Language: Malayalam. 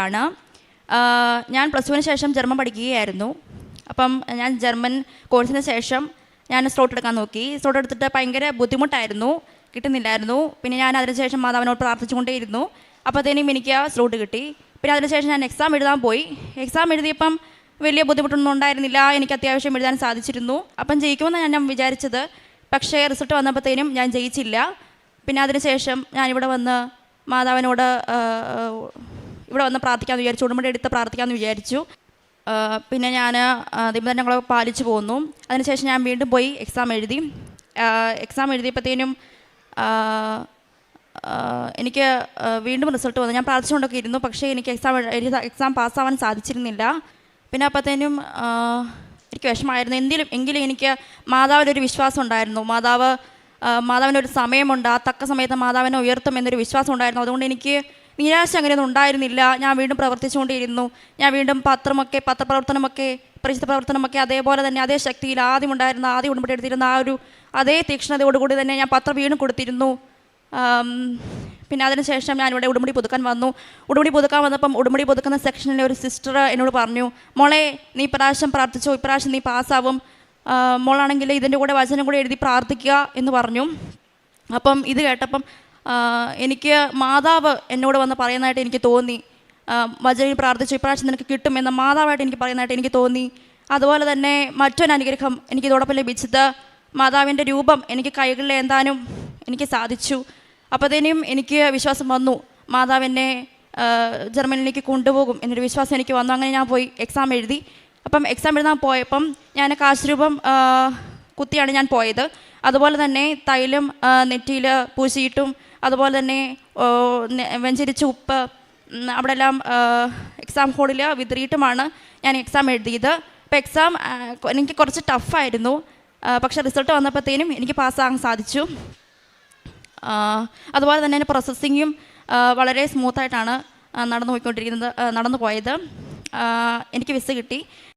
ാണ്. ഞാൻ +2 ശേഷം ജർമ്മൻ പഠിക്കുകയായിരുന്നു. അപ്പം ഞാൻ ജർമ്മൻ കോഴ്സിന് ശേഷം ഞാൻ സ്ലോട്ട് എടുക്കാൻ നോക്കി. സ്ലോട്ട് എടുത്തിട്ട് ഭയങ്കര ബുദ്ധിമുട്ടായിരുന്നു, കിട്ടുന്നില്ലായിരുന്നു. പിന്നെ ഞാൻ അതിനുശേഷം മാതാവിനോട് പ്രാർത്ഥിച്ചുകൊണ്ടേയിരുന്നു. അപ്പോഴത്തേനും എനിക്ക് സ്ലോട്ട് കിട്ടി. പിന്നെ അതിനുശേഷം ഞാൻ എക്സാം എഴുതാൻ പോയി. എക്സാം എഴുതിയപ്പം വലിയ ബുദ്ധിമുട്ടൊന്നും ഉണ്ടായിരുന്നില്ല, എനിക്ക് അത്യാവശ്യം എഴുതാൻ സാധിച്ചിരുന്നു. അപ്പം ജയിക്കുമെന്നാണ് ഞാൻ വിചാരിച്ചത്. പക്ഷേ റിസൾട്ട് വന്നപ്പോഴത്തേനും ഞാൻ ജയിച്ചില്ല. പിന്നെ അതിനുശേഷം ഞാനിവിടെ വന്ന് മാതാവിനോട് ഇവിടെ വന്ന് പ്രാർത്ഥിക്കാമെന്ന് വിചാരിച്ചു, ഉടമ്പടി എടുത്ത് പ്രാർത്ഥിക്കാമെന്ന് വിചാരിച്ചു. പിന്നെ ഞാൻ നിബന്ധനകളെ പാലിച്ചു പോന്നു. അതിനുശേഷം ഞാൻ വീണ്ടും പോയി എക്സാം എഴുതി. എക്സാം എഴുതിയപ്പോഴത്തേനും എനിക്ക് വീണ്ടും റിസൾട്ട് വന്നു. ഞാൻ പ്രാർത്ഥിച്ചുകൊണ്ടൊക്കെ ഇരുന്നു, പക്ഷേ എനിക്ക് എക്സാം പാസ്സാവാൻ സാധിച്ചിരുന്നില്ല. പിന്നെ അപ്പോഴത്തേനും എനിക്ക് വിഷമമായിരുന്നു. എങ്കിലും എനിക്ക് മാതാവിനൊരു വിശ്വാസം ഉണ്ടായിരുന്നു. മാതാവിനൊരു സമയമുണ്ട്, ആ തക്ക സമയത്ത് മാതാവിനെ ഉയർത്തും എന്നൊരു വിശ്വാസം ഉണ്ടായിരുന്നു. അതുകൊണ്ട് എനിക്ക് നിരാശ അങ്ങനെയൊന്നും ഉണ്ടായിരുന്നില്ല. ഞാൻ വീണ്ടും പ്രവർത്തിച്ചുകൊണ്ടിരുന്നു. ഞാൻ വീണ്ടും പത്രപ്രവർത്തനമൊക്കെ പരിശുദ്ധ പ്രവർത്തനമൊക്കെ അതേപോലെ തന്നെ അതേ ശക്തിയിൽ ആദ്യം ഉടമ്പടി എടുത്തിരുന്ന ആ ഒരു അതേ തീക്ഷ്ണതയോടുകൂടി തന്നെ ഞാൻ പത്രം വീണ്ടും കൊടുത്തിരുന്നു. പിന്നെ അതിനുശേഷം ഞാനിവിടെ ഉടമ്പടി പുതുക്കാൻ വന്നു. ഉടമ്പടി പുതുക്കാൻ വന്നപ്പം ഉടമ്പടി പുതുക്കുന്ന സെക്ഷനിലെ ഒരു സിസ്റ്റർ എന്നോട് പറഞ്ഞു, മോളെ നീ ഇപ്രാവശ്യം പ്രാർത്ഥിച്ചോ, ഇപ്രാവശ്യം നീ പാസ്സാവും, മോളാണെങ്കിൽ ഇതിൻ്റെ കൂടെ വചനം കൂടെ എഴുതി പ്രാർത്ഥിക്കുക എന്ന് പറഞ്ഞു. അപ്പം ഇത് കേട്ടപ്പം എനിക്ക് മാതാവ് എന്നോട് വന്ന് പറയുന്നതായിട്ട് എനിക്ക് തോന്നി. വചനം പ്രാർത്ഥിച്ചു, ഇപ്രാവശ്യം നിനക്ക് കിട്ടും എന്ന മാതാവായിട്ട് എനിക്ക് പറയുന്നതായിട്ട് എനിക്ക് തോന്നി. അതുപോലെ തന്നെ മറ്റൊരു അനുഗ്രഹം എനിക്ക് ഇതോടൊപ്പം ലഭിച്ചത് മാതാവിൻ്റെ രൂപം എനിക്ക് കൈകളിൽ ഏന്താനും എനിക്ക് സാധിച്ചു. അപ്പോഴത്തേനും എനിക്ക് വിശ്വാസം വന്നു, മാതാവിനെ ജർമ്മനിലേക്ക് കൊണ്ടുപോകും എന്നൊരു വിശ്വാസം എനിക്ക് വന്നു. അങ്ങനെ ഞാൻ പോയി എക്സാം എഴുതി. അപ്പം എക്സാം എഴുതാൻ പോയപ്പം ഞാൻ കാശുരൂപം കുത്തിയാണ് ഞാൻ പോയത്. അതുപോലെ തന്നെ തൈലം നെറ്റിയിൽ പൂശിയിട്ടും അതുപോലെ തന്നെ വെഞ്ചരിച്ച ഉപ്പ് അവിടെ എല്ലാം എക്സാം ഹോളിൽ വിതറിയിട്ടുമാണ് ഞാൻ എക്സാം എഴുതിയത്. അപ്പോൾ എക്സാം എനിക്ക് കുറച്ച് ടഫായിരുന്നു, പക്ഷേ റിസൾട്ട് വന്നപ്പോഴത്തേനും എനിക്ക് പാസ്സാകാൻ സാധിച്ചു. അതുപോലെ തന്നെ പ്രോസസ്സിങ്ങും വളരെ സ്മൂത്തായിട്ടാണ് നടന്നു പോയത്. എനിക്ക് വിസ കിട്ടി.